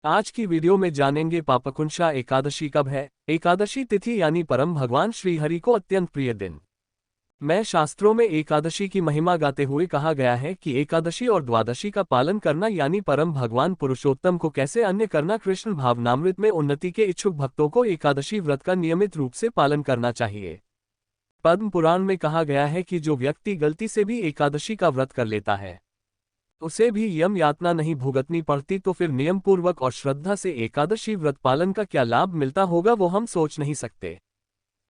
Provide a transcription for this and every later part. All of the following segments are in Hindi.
आज की वीडियो में जानेंगे पापकुंशा एकादशी कब है। एकादशी तिथि यानी परम भगवान श्री हरि को अत्यंत प्रिय दिन। मैं शास्त्रों में एकादशी की महिमा गाते हुए कहा गया है कि एकादशी और द्वादशी का पालन करना यानी परम भगवान पुरुषोत्तम को कैसे अन्य करना। कृष्ण भावनामृत में उन्नति के इच्छुक भक्तों को एकादशी व्रत का नियमित रूप से पालन करना चाहिए। पद्म पुराण में कहा गया है कि जो व्यक्ति गलती से भी एकादशी का व्रत कर लेता है उसे भी यम यातना नहीं भुगतनी पड़ती, तो फिर नियम पूर्वक और श्रद्धा से एकादशी व्रत पालन का क्या लाभ मिलता होगा वो हम सोच नहीं सकते।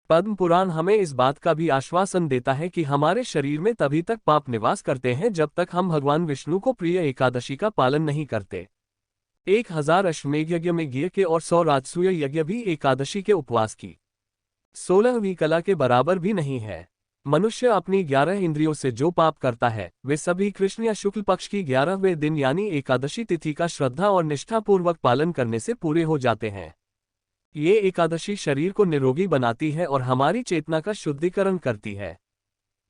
पद्म पुराण हमें इस बात का भी आश्वासन देता है कि हमारे शरीर में तभी तक पाप निवास करते हैं जब तक हम भगवान विष्णु को प्रिय एकादशी का पालन नहीं करते। 1000 अश्वमेध यज्ञ में घी के और 100 राजसूय यज्ञ भी एकादशी के उपवास की 16वीं कला के बराबर भी नहीं है। मनुष्य अपनी 11 इंद्रियों से जो पाप करता है वे सभी कृष्ण या शुक्ल पक्ष की 11वें दिन यानी एकादशी तिथि का श्रद्धा और निष्ठापूर्वक पालन करने से पूरे हो जाते हैं। ये एकादशी शरीर को निरोगी बनाती है और हमारी चेतना का शुद्धिकरण करती है।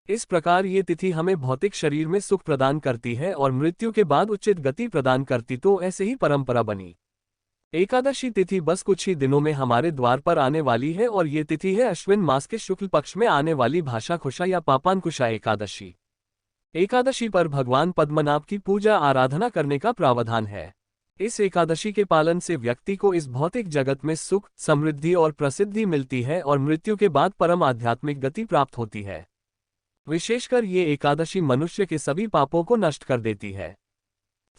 इस प्रकार ये तिथि हमें भौतिक शरीर में सुख प्रदान करती है और मृत्यु के बाद उचित गति प्रदान करती, तो ऐसे ही परंपरा बनी। एकादशी तिथि बस कुछ ही दिनों में हमारे द्वार पर आने वाली है और ये तिथि है अश्विन मास के शुक्ल पक्ष में आने वाली भाषाकुशा या पापानकुशा एकादशी। एकादशी पर भगवान पद्मनाभ की पूजा आराधना करने का प्रावधान है। इस एकादशी के पालन से व्यक्ति को इस भौतिक जगत में सुख, समृद्धि और प्रसिद्धि मिलती है और मृत्यु के बाद परम आध्यात्मिक गति प्राप्त होती है। विशेषकर ये एकादशी मनुष्य के सभी पापों को नष्ट कर देती है,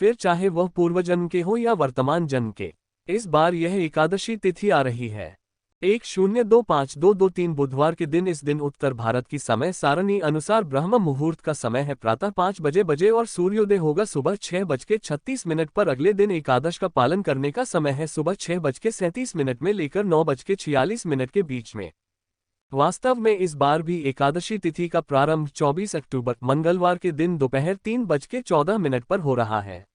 फिर चाहे वह पूर्व जन्म के हो या वर्तमान जन्म के। इस बार यह एकादशी तिथि आ रही है 10/2/5/2/2/3 बुधवार के दिन। इस दिन उत्तर भारत की समय सारणी अनुसार ब्रह्म मुहूर्त का समय है प्रातः 5 बजे और सूर्योदय होगा सुबह 6:36 पर। अगले दिन एकादश का पालन करने का समय है सुबह 6:37 में लेकर 9:46 के बीच में। वास्तव में इस बार भी एकादशी तिथि का प्रारंभ 24 अक्टूबर मंगलवार के दिन दोपहर 3:14 पर हो रहा है।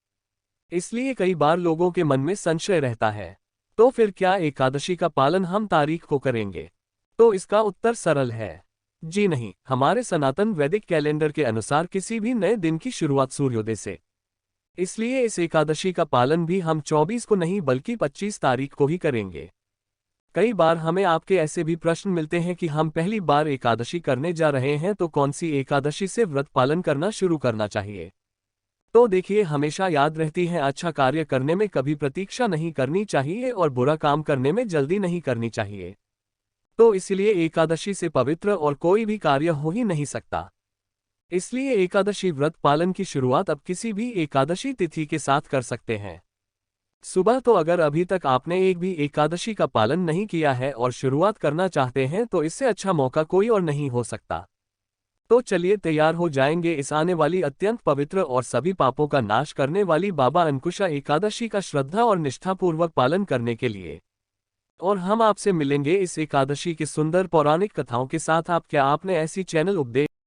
इसलिए कई बार लोगों के मन में संशय रहता है, तो फिर क्या एकादशी का पालन हम तारीख को करेंगे? तो इसका उत्तर सरल है, जी नहीं। हमारे सनातन वैदिक कैलेंडर के अनुसार किसी भी नए दिन की शुरुआत सूर्योदय से, इसलिए इस एकादशी का पालन भी हम 24 को नहीं बल्कि 25 तारीख को ही करेंगे। कई बार हमें आपके ऐसे भी प्रश्न मिलते हैं कि हम पहली बार एकादशी करने जा रहे हैं तो कौन सी एकादशी से व्रत पालन करना शुरू करना चाहिए। तो देखिए, हमेशा याद रहती है, अच्छा कार्य करने में कभी प्रतीक्षा नहीं करनी चाहिए और बुरा काम करने में जल्दी नहीं करनी चाहिए। तो इसलिए एकादशी से पवित्र और कोई भी कार्य हो ही नहीं सकता। इसलिए एकादशी व्रत पालन की शुरुआत अब किसी भी एकादशी तिथि के साथ कर सकते हैं। सुबह तो अगर अभी तक आपने एक भी एकादशी का पालन नहीं किया है और शुरुआत करना चाहते हैं तो इससे अच्छा मौका कोई और नहीं हो सकता। तो चलिए तैयार हो जाएंगे इस आने वाली अत्यंत पवित्र और सभी पापों का नाश करने वाली बाबा अंकुशा एकादशी का श्रद्धा और निष्ठापूर्वक पालन करने के लिए। और हम आपसे मिलेंगे इस एकादशी की सुंदर पौराणिक कथाओं के साथ। आप क्या आपने ऐसी चैनल उपदेश